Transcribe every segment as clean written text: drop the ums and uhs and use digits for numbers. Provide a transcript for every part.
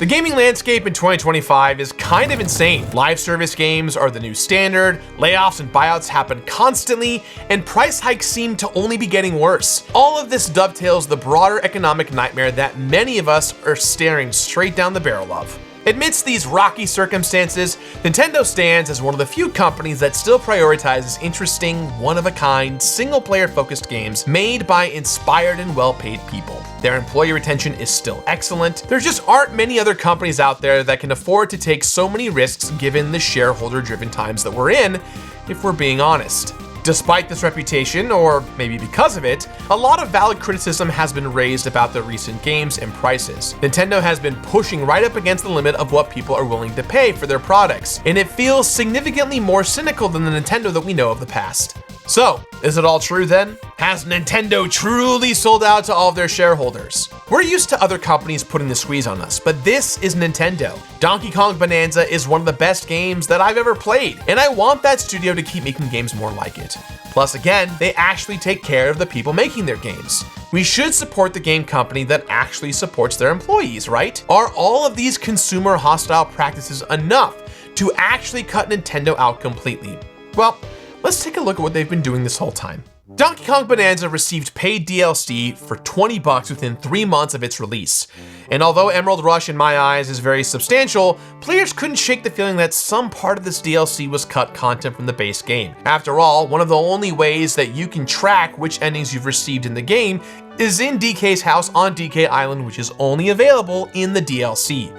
The gaming landscape in 2025 is kind of insane. Live service games are the new standard, layoffs and buyouts happen constantly, and price hikes seem to only be getting worse. All of this dovetails the broader economic nightmare that many of us are staring straight down the barrel of. Amidst these rocky circumstances, Nintendo stands as one of the few companies that still prioritizes interesting, one-of-a-kind, single-player focused games made by inspired and well-paid people. Their employee retention is still excellent. There just aren't many other companies out there that can afford to take so many risks given the shareholder-driven times that we're in, if we're being honest. Despite this reputation, or maybe because of it, a lot of valid criticism has been raised about the recent games and prices. Nintendo has been pushing right up against the limit of what people are willing to pay for their products, and it feels significantly more cynical than the Nintendo that we know of the past. So, is it all true then? Has Nintendo truly sold out to all of their shareholders? We're used to other companies putting the squeeze on us, but this is Nintendo. Donkey Kong Bonanza is one of the best games that I've ever played, and I want that studio to keep making games more like it. Plus again, they actually take care of the people making their games. We should support the game company that actually supports their employees, right? Are all of these consumer hostile practices enough to actually cut Nintendo out completely? Well, let's take a look at what they've been doing this whole time. Donkey Kong Bonanza received paid DLC for $20 within 3 months of its release. And although Emerald Rush in my eyes is very substantial, players couldn't shake the feeling that some part of this DLC was cut content from the base game. After all, one of the only ways that you can track which endings you've received in the game is in DK's house on DK Island, which is only available in the DLC.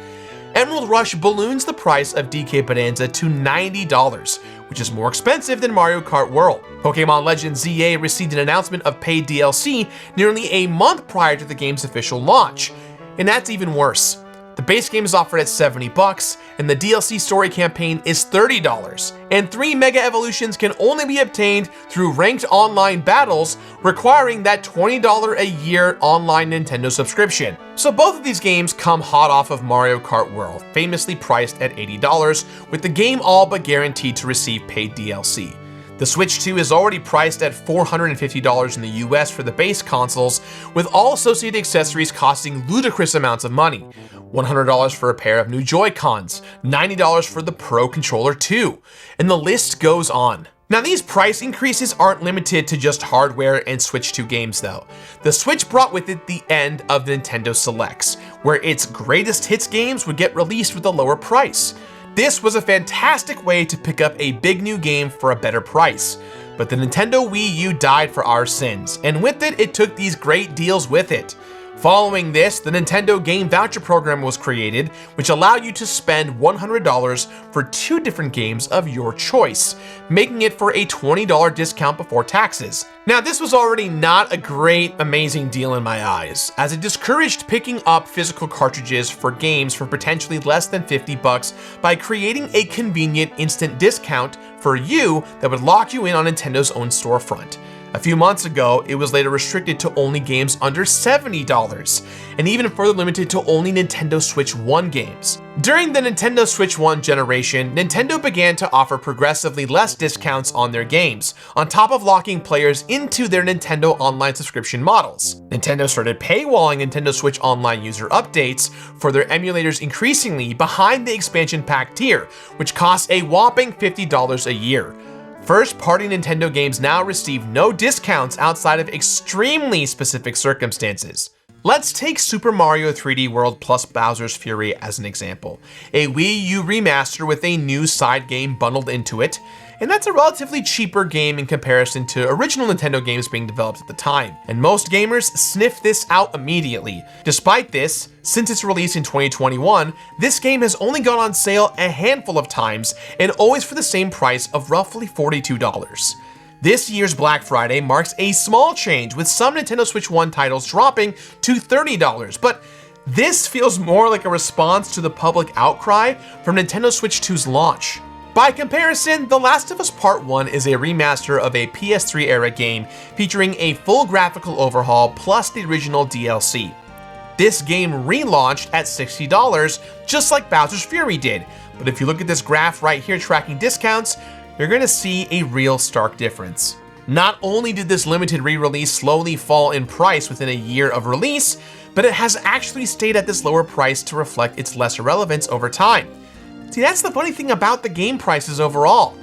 Emerald Rush balloons the price of DK Bonanza to $90, which is more expensive than Mario Kart World. Pokemon Legends ZA received an announcement of paid DLC nearly a month prior to the game's official launch, and that's even worse. The base game is offered at $70, and the DLC story campaign is $30, and 3 Mega Evolutions can only be obtained through ranked online battles, requiring that $20 a year online Nintendo subscription. So both of these games come hot off of Mario Kart World, famously priced at $80, with the game all but guaranteed to receive paid DLC. The Switch 2 is already priced at $450 in the US for the base consoles, with all associated accessories costing ludicrous amounts of money. $100 for a pair of new Joy-Cons, $90 for the Pro Controller 2, and the list goes on. Now these price increases aren't limited to just hardware and Switch 2 games though. The Switch brought with it the end of Nintendo Selects, where its greatest hits games would get released with a lower price. This was a fantastic way to pick up a big new game for a better price. But the Nintendo Wii U died for our sins, and with it, it took these great deals with it. Following this, the Nintendo Game Voucher Program was created, which allowed you to spend $100 for 2 different games of your choice, making it for a $20 discount before taxes. Now, this was already not a great, amazing deal in my eyes, as it discouraged picking up physical cartridges for games for potentially less than $50 by creating a convenient instant discount for you that would lock you in on Nintendo's own storefront. A few months ago, it was later restricted to only games under $70, and even further limited to only Nintendo Switch 1 games. During the Nintendo Switch 1 generation, Nintendo began to offer progressively less discounts on their games, on top of locking players into their Nintendo Online subscription models. Nintendo started paywalling Nintendo Switch Online user updates for their emulators increasingly behind the expansion pack tier, which costs a whopping $50 a year. First-party Nintendo games now receive no discounts outside of extremely specific circumstances. Let's take Super Mario 3D World plus Bowser's Fury as an example. A Wii U remaster with a new side game bundled into it, and that's a relatively cheaper game in comparison to original Nintendo games being developed at the time, and most gamers sniff this out immediately. Despite this, since its release in 2021, this game has only gone on sale a handful of times, and always for the same price of roughly $42. This year's Black Friday marks a small change, with some Nintendo Switch 1 titles dropping to $30, but this feels more like a response to the public outcry from Nintendo Switch 2's launch. By comparison, The Last of Us Part 1 is a remaster of a PS3 era game featuring a full graphical overhaul plus the original DLC. This game relaunched at $60, just like Bowser's Fury did, but if you look at this graph right here tracking discounts, you're going to see a real stark difference. Not only did this limited re-release slowly fall in price within a year of release, but it has actually stayed at this lower price to reflect its lesser relevance over time. See, that's the funny thing about the game prices overall.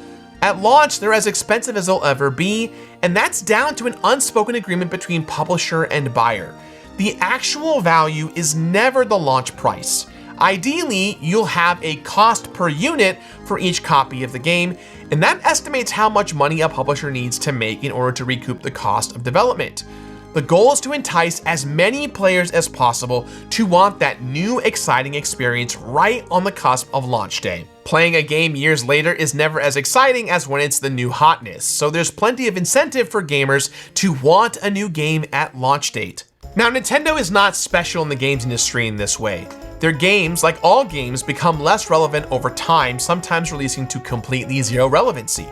At launch, they're as expensive as they'll ever be, and that's down to an unspoken agreement between publisher and buyer. The actual value is never the launch price. Ideally, you'll have a cost per unit for each copy of the game, and that estimates how much money a publisher needs to make in order to recoup the cost of development. The goal is to entice as many players as possible to want that new, exciting experience right on the cusp of launch day. Playing a game years later is never as exciting as when it's the new hotness, so there's plenty of incentive for gamers to want a new game at launch date. Now, Nintendo is not special in the games industry in this way. Their games, like all games, become less relevant over time, sometimes releasing to completely zero relevancy.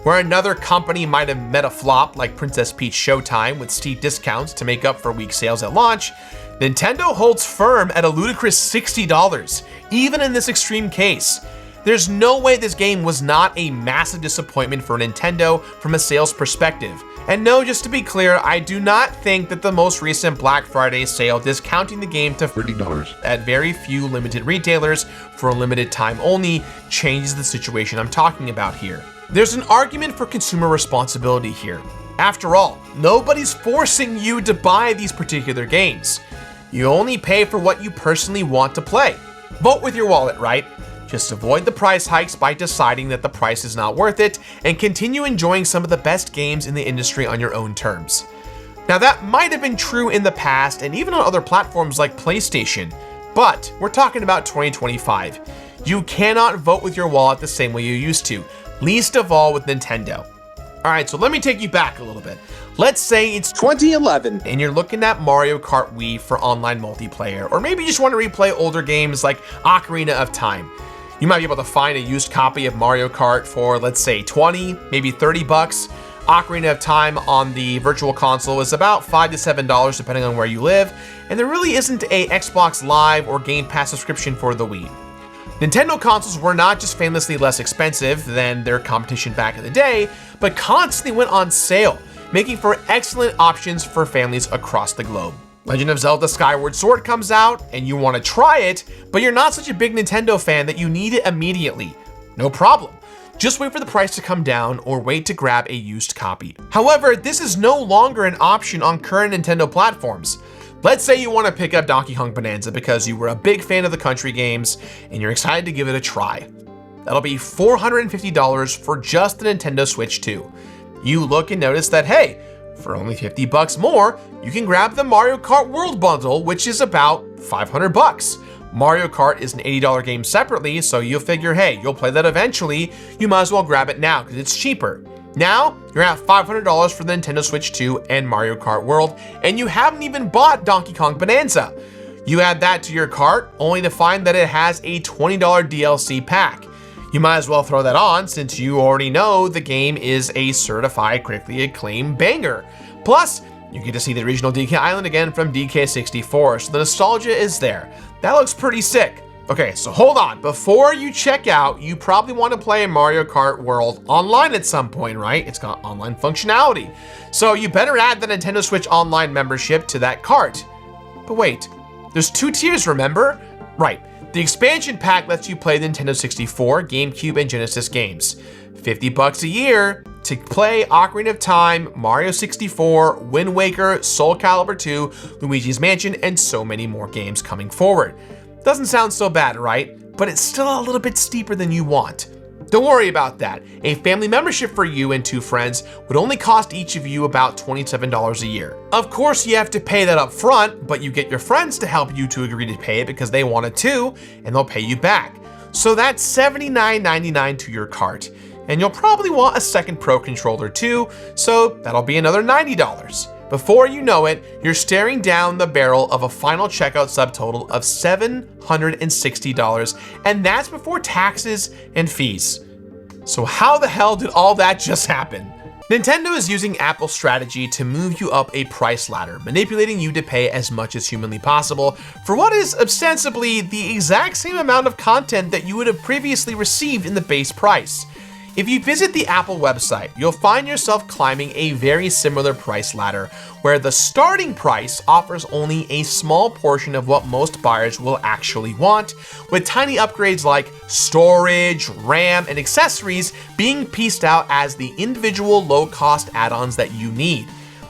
Where another company might have met a flop like Princess Peach Showtime with steep discounts to make up for weak sales at launch, Nintendo holds firm at a ludicrous $60, even in this extreme case. There's no way this game was not a massive disappointment for Nintendo from a sales perspective. And no, just to be clear, I do not think that the most recent Black Friday sale discounting the game to $30 at very few limited retailers for a limited time only changes the situation I'm talking about here. There's an argument for consumer responsibility here. After all, nobody's forcing you to buy these particular games. You only pay for what you personally want to play. Vote with your wallet, right? Just avoid the price hikes by deciding that the price is not worth it and continue enjoying some of the best games in the industry on your own terms. Now, that might have been true in the past and even on other platforms like PlayStation, but we're talking about 2025. You cannot vote with your wallet the same way you used to, least of all with Nintendo. All right, so let me take you back a little bit. Let's say it's 2011 and you're looking at Mario Kart Wii for online multiplayer, or maybe you just want to replay older games like Ocarina of Time. You might be able to find a used copy of Mario Kart for, let's say, 20, maybe 30 bucks. Ocarina of Time on the virtual console is about $5 to $7 depending on where you live, and there really isn't a Xbox Live or Game Pass subscription for the Wii. Nintendo consoles were not just famously less expensive than their competition back in the day, but constantly went on sale, making for excellent options for families across the globe. Legend of Zelda Skyward Sword comes out and you want to try it, but you're not such a big Nintendo fan that you need it immediately. No problem. Just wait for the price to come down or wait to grab a used copy. However, this is no longer an option on current Nintendo platforms. Let's say you want to pick up Donkey Kong Bonanza because you were a big fan of the country games and you're excited to give it a try. That'll be $450 for just the Nintendo Switch 2. You look and notice that, hey, for only 50 bucks more, you can grab the Mario Kart World Bundle, which is about 500 bucks. Mario Kart is an $80 game separately, so you'll figure, hey, you'll play that eventually. You might as well grab it now because it's cheaper. Now, you're at $500 for the Nintendo Switch 2 and Mario Kart World, and you haven't even bought Donkey Kong Bonanza. You add that to your cart, only to find that it has a $20 DLC pack. You might as well throw that on since you already know the game is a certified critically acclaimed banger. Plus, you get to see the original DK Island again from DK64, so the nostalgia is there. That looks pretty sick. Okay, so hold on. Before you check out, you probably want to play Mario Kart World online at some point, right? It's got online functionality. So you better add the Nintendo Switch Online membership to that cart. But wait, there's 2 tiers, remember? Right. The expansion pack lets you play the Nintendo 64, GameCube, and Genesis games. 50 bucks a year to play Ocarina of Time, Mario 64, Wind Waker, Soul Calibur 2, Luigi's Mansion, and so many more games coming forward. Doesn't sound so bad, right? But it's still a little bit steeper than you want. Don't worry about that. A family membership for you and 2 friends would only cost each of you about $27 a year. Of course, you have to pay that up front, but you get your friends to help you to agree to pay it because they want it too, and they'll pay you back. So that's $79.99 to your cart. And you'll probably want a second Pro controller too, so that'll be another $90. Before you know it, you're staring down the barrel of a final checkout subtotal of $760, and that's before taxes and fees. So how the hell did all that just happen? Nintendo is using Apple's strategy to move you up a price ladder, manipulating you to pay as much as humanly possible for what is ostensibly the exact same amount of content that you would have previously received in the base price. If you visit the Apple website, you'll find yourself climbing a very similar price ladder, where the starting price offers only a small portion of what most buyers will actually want, with tiny upgrades like storage, RAM, and accessories being pieced out as the individual low-cost add-ons that you need.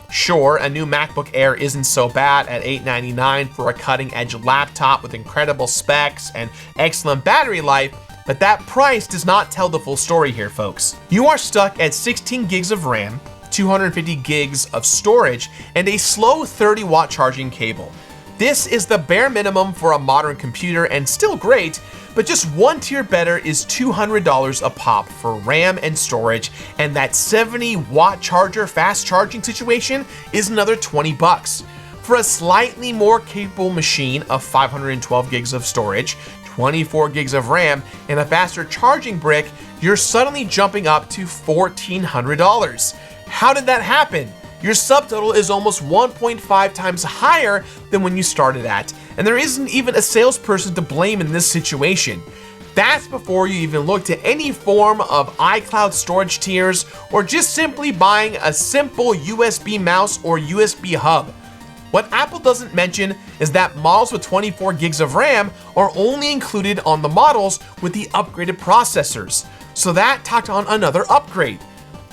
Sure, a new MacBook Air isn't so bad at $899 for a cutting-edge laptop with incredible specs and excellent battery life, but that price does not tell the full story here, folks. You are stuck at 16 gigs of RAM, 250 gigs of storage, and a slow 30-watt charging cable. This is the bare minimum for a modern computer and still great, but just one tier better is $200 a pop for RAM and storage, and that 70-watt charger fast charging situation is another 20 bucks. For a slightly more capable machine of 512 gigs of storage, 24 gigs of RAM, and a faster charging brick, you're suddenly jumping up to $1,400. How did that happen? Your subtotal is almost 1.5 times higher than when you started at, and there isn't even a salesperson to blame in this situation. That's before you even look to any form of iCloud storage tiers, or just simply buying a simple USB mouse or USB hub. What Apple doesn't mention is that models with 24 gigs of RAM are only included on the models with the upgraded processors, so that tacked on another upgrade.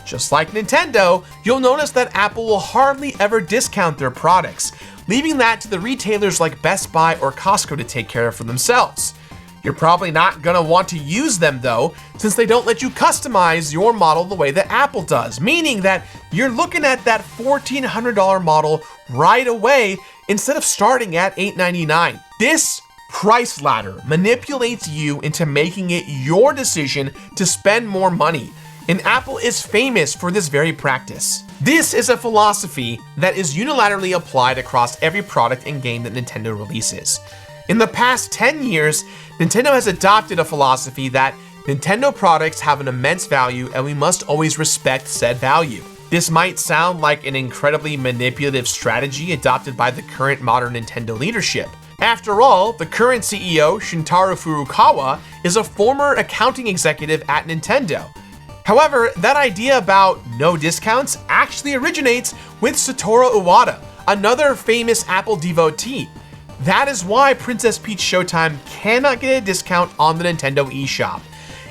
Just like Nintendo, you'll notice that Apple will hardly ever discount their products, leaving that to the retailers like Best Buy or Costco to take care of for themselves. You're probably not gonna want to use them though, since they don't let you customize your model the way that Apple does, meaning that you're looking at that $1,400 model right away instead of starting at $899. This price ladder manipulates you into making it your decision to spend more money, and Apple is famous for this very practice. This is a philosophy that is unilaterally applied across every product and game that Nintendo releases. In the past 10 years, Nintendo has adopted a philosophy that Nintendo products have an immense value and we must always respect said value. This might sound like an incredibly manipulative strategy adopted by the current modern Nintendo leadership. After all, the current CEO, Shintaro Furukawa, is a former accounting executive at Nintendo. However, that idea about no discounts actually originates with Satoru Iwata, another famous Apple devotee. That is why Princess Peach Showtime cannot get a discount on the Nintendo eShop.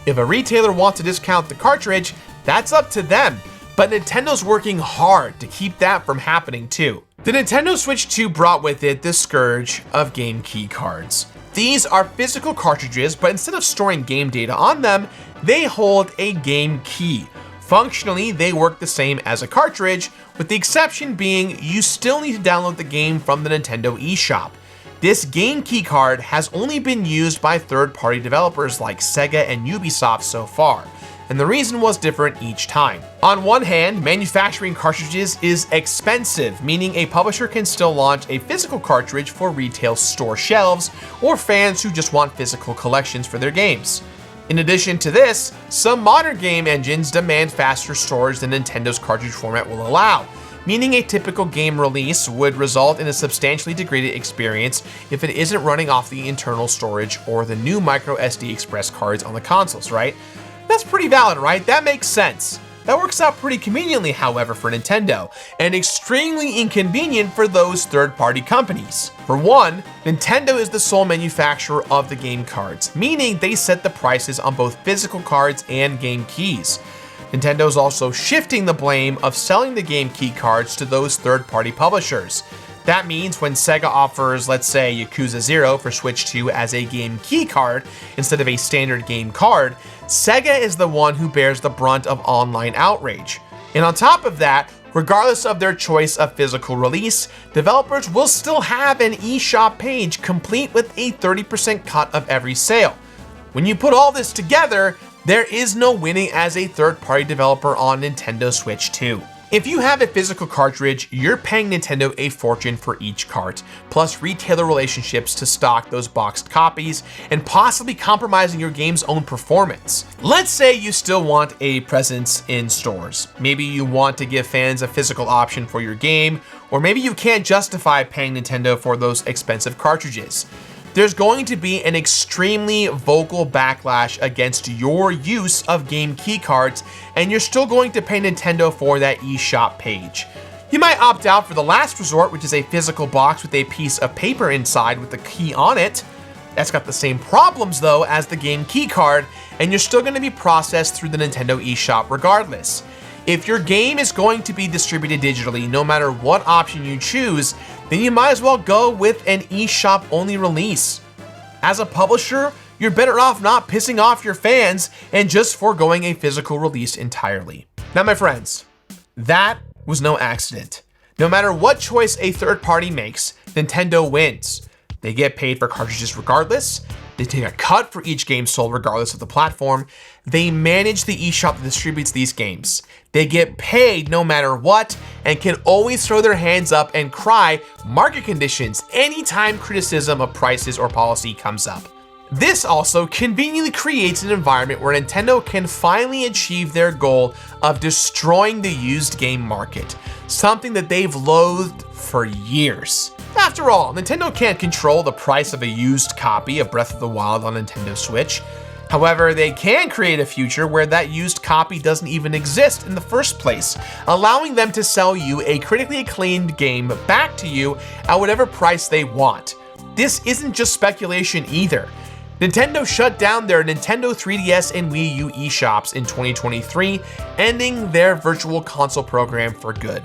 If a retailer wants to discount the cartridge, that's up to them, but Nintendo's working hard to keep that from happening too. The Nintendo Switch 2 brought with it the scourge of game key cards. These are physical cartridges, but instead of storing game data on them, they hold a game key. Functionally, they work the same as a cartridge, with the exception being you still need to download the game from the Nintendo eShop. This game key card has only been used by third-party developers like Sega and Ubisoft so far, and the reason was different each time. On one hand, manufacturing cartridges is expensive, meaning a publisher can still launch a physical cartridge for retail store shelves or fans who just want physical collections for their games. In addition to this, some modern game engines demand faster storage than Nintendo's cartridge format will allow, meaning a typical game release would result in a substantially degraded experience if it isn't running off the internal storage or the new micro SD Express cards on the consoles, right? That's pretty valid, right? That makes sense. That works out pretty conveniently, however, for Nintendo, and extremely inconvenient for those third-party companies. For one, Nintendo is the sole manufacturer of the game cards, meaning they set the prices on both physical cards and game keys. Nintendo is also shifting the blame of selling the game key cards to those third-party publishers. That means when Sega offers, let's say, Yakuza 0 for Switch 2 as a game key card instead of a standard game card, Sega is the one who bears the brunt of online outrage. And on top of that, regardless of their choice of physical release, developers will still have an eShop page complete with a 30% cut of every sale. When you put all this together, there is no winning as a third-party developer on Nintendo Switch 2. If you have a physical cartridge, you're paying Nintendo a fortune for each cart, plus retailer relationships to stock those boxed copies, and possibly compromising your game's own performance. Let's say you still want a presence in stores. Maybe you want to give fans a physical option for your game, or maybe you can't justify paying Nintendo for those expensive cartridges. there's going to be an extremely vocal backlash against your use of game keycards, and you're still going to pay Nintendo for that eShop page. You might opt out for the last resort, which is a physical box with a piece of paper inside with the key on it. That's got the same problems though as the game keycard, and you're still going to be processed through the Nintendo eShop regardless. If your game is going to be distributed digitally, no matter what option you choose, then you might as well go with an eShop only release. As a publisher, you're better off not pissing off your fans and just foregoing a physical release entirely. Now, my friends, that was no accident. No matter what choice a third party makes, Nintendo wins. They get paid for cartridges regardless. They take a cut for each game sold regardless of the platform. They manage the eShop that distributes these games. They get paid no matter what and can always throw their hands up and cry market conditions anytime criticism of prices or policy comes up. This also conveniently creates an environment where Nintendo can finally achieve their goal of destroying the used game market, something that they've loathed for years. After all, Nintendo can't control the price of a used copy of Breath of the Wild on Nintendo Switch. However, they can create a future where that used copy doesn't even exist in the first place, allowing them to sell you a critically acclaimed game back to you at whatever price they want. This isn't just speculation either. Nintendo shut down their Nintendo 3DS and Wii U eShops in 2023, ending their virtual console program for good.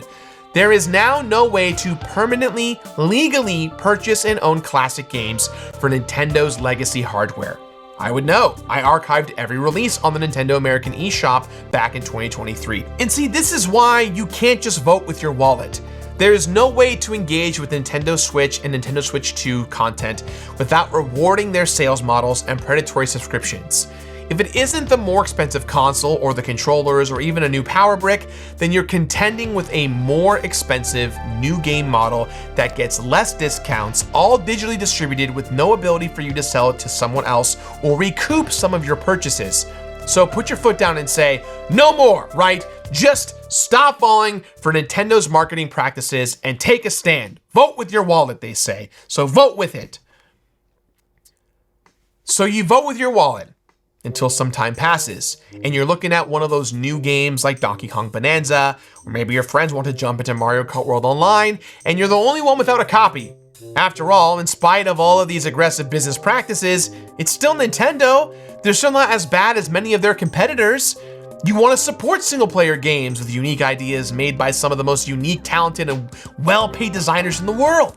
There is now no way to permanently, legally purchase and own classic games for Nintendo's legacy hardware. I would know. I archived every release on the Nintendo American eShop back in 2023. And see, this is why you can't just vote with your wallet. There is no way to engage with Nintendo Switch and Nintendo Switch 2 content without rewarding their sales models and predatory subscriptions. If it isn't the more expensive console or the controllers or even a new power brick, then you're contending with a more expensive new game model that gets less discounts, all digitally distributed with no ability for you to sell it to someone else or recoup some of your purchases. So put your foot down and say, no more, right? Just stop falling for Nintendo's marketing practices and take a stand. Vote with your wallet, they say. So vote with it. So you vote with your wallet until some time passes, and you're looking at one of those new games like Donkey Kong Bonanza, or maybe your friends want to jump into Mario Kart World Online, and you're the only one without a copy. After all, in spite of all of these aggressive business practices, it's still Nintendo. They're still not as bad as many of their competitors. You want to support single-player games with unique ideas made by some of the most unique, talented, and well-paid designers in the world.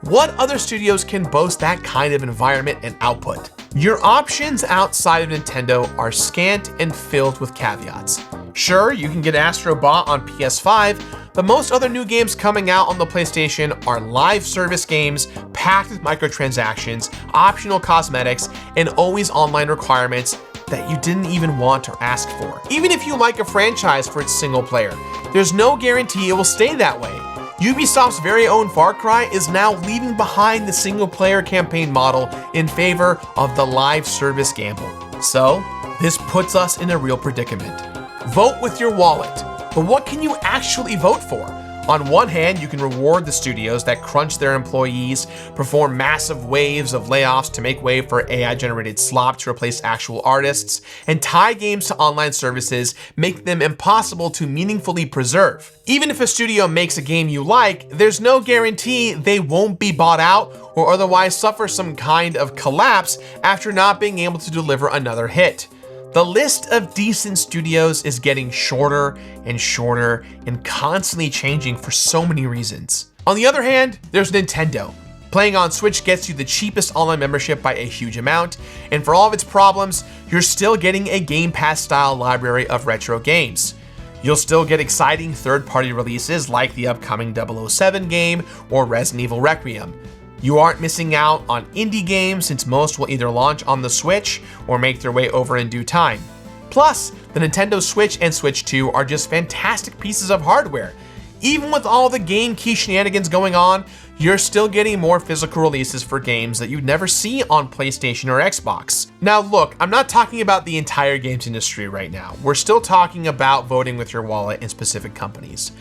What other studios can boast that kind of environment and output? Your options outside of Nintendo are scant and filled with caveats. Sure, you can get Astro Bot on PS5, but most other new games coming out on the PlayStation are live service games packed with microtransactions, optional cosmetics, and always online requirements that you didn't even want or ask for. Even if you like a franchise for its single player, there's no guarantee it will stay that way. Ubisoft's very own Far Cry is now leaving behind the single-player campaign model in favor of the live service gamble. So, this puts us in a real predicament. Vote with your wallet, but what can you actually vote for? On one hand, you can reward the studios that crunch their employees, perform massive waves of layoffs to make way for AI-generated slop to replace actual artists, and tie games to online services, make them impossible to meaningfully preserve. Even if a studio makes a game you like, there's no guarantee they won't be bought out or otherwise suffer some kind of collapse after not being able to deliver another hit. The list of decent studios is getting shorter and shorter and constantly changing for so many reasons. On the other hand, there's Nintendo. Playing on Switch gets you the cheapest online membership by a huge amount, and for all of its problems, you're still getting a Game Pass style library of retro games. You'll still get exciting third-party releases like the upcoming 007 game or Resident Evil Requiem. You aren't missing out on indie games since most will either launch on the Switch or make their way over in due time. Plus, the Nintendo Switch and Switch 2 are just fantastic pieces of hardware. Even with all the game key shenanigans going on, you're still getting more physical releases for games that you'd never see on PlayStation or Xbox. Now look, I'm not talking about the entire games industry right now. We're still talking about voting with your wallet in specific companies.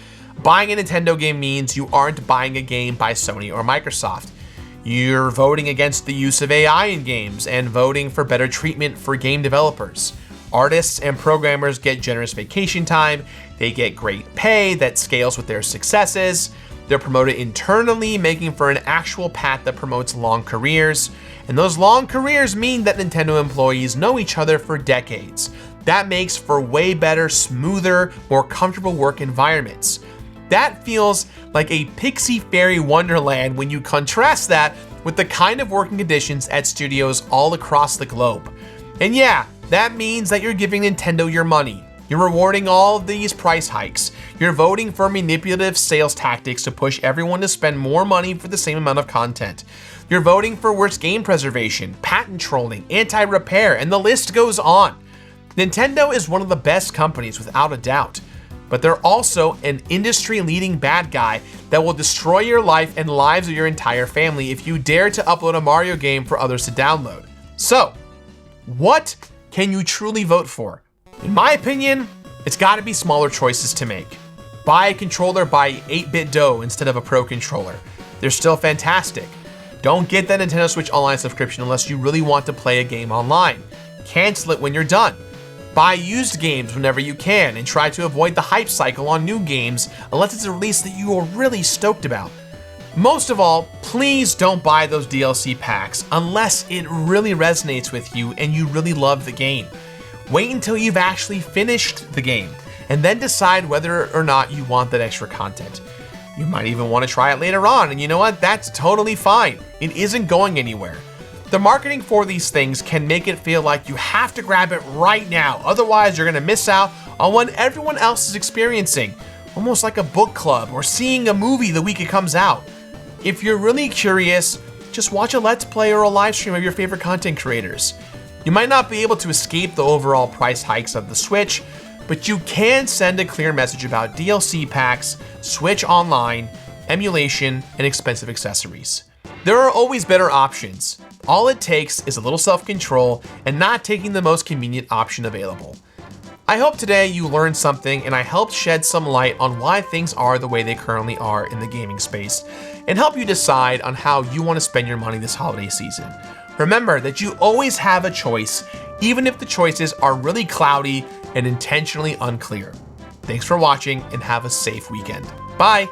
Buying a Nintendo game means you aren't buying a game by Sony or Microsoft. You're voting against the use of AI in games and voting for better treatment for game developers. Artists and programmers get generous vacation time, they get great pay that scales with their successes, they're promoted internally, making for an actual path that promotes long careers, and those long careers mean that Nintendo employees know each other for decades. That makes for way better, smoother, more comfortable work environments. That feels like a pixie fairy wonderland when you contrast that with the kind of working conditions at studios all across the globe. And yeah, that means that you're giving Nintendo your money. You're rewarding all of these price hikes. You're voting for manipulative sales tactics to push everyone to spend more money for the same amount of content. You're voting for worse game preservation, patent trolling, anti-repair, and the list goes on. Nintendo is one of the best companies without a doubt, but they're also an industry-leading bad guy that will destroy your life and lives of your entire family if you dare to upload a Mario game for others to download. So, what can you truly vote for? In my opinion, it's gotta be smaller choices to make. Buy a controller by 8-bit dough instead of a Pro controller. They're still fantastic. Don't get that Nintendo Switch Online subscription unless you really want to play a game online. Cancel it when you're done. Buy used games whenever you can and try to avoid the hype cycle on new games unless it's a release that you are really stoked about. Most of all, please don't buy those DLC packs unless it really resonates with you and you really love the game. Wait until you've actually finished the game and then decide whether or not you want that extra content. You might even want to try it later on, and you know what? That's totally fine. It isn't going anywhere. The marketing for these things can make it feel like you have to grab it right now, otherwise you're gonna miss out on what everyone else is experiencing, almost like a book club or seeing a movie the week it comes out. If you're really curious, just watch a Let's Play or a live stream of your favorite content creators. You might not be able to escape the overall price hikes of the Switch, but you can send a clear message about DLC packs, Switch Online, emulation, and expensive accessories. There are always better options. All it takes is a little self-control and not taking the most convenient option available. I hope today you learned something and I helped shed some light on why things are the way they currently are in the gaming space and help you decide on how you want to spend your money this holiday season. Remember that you always have a choice, even if the choices are really cloudy and intentionally unclear. Thanks for watching and have a safe weekend. Bye.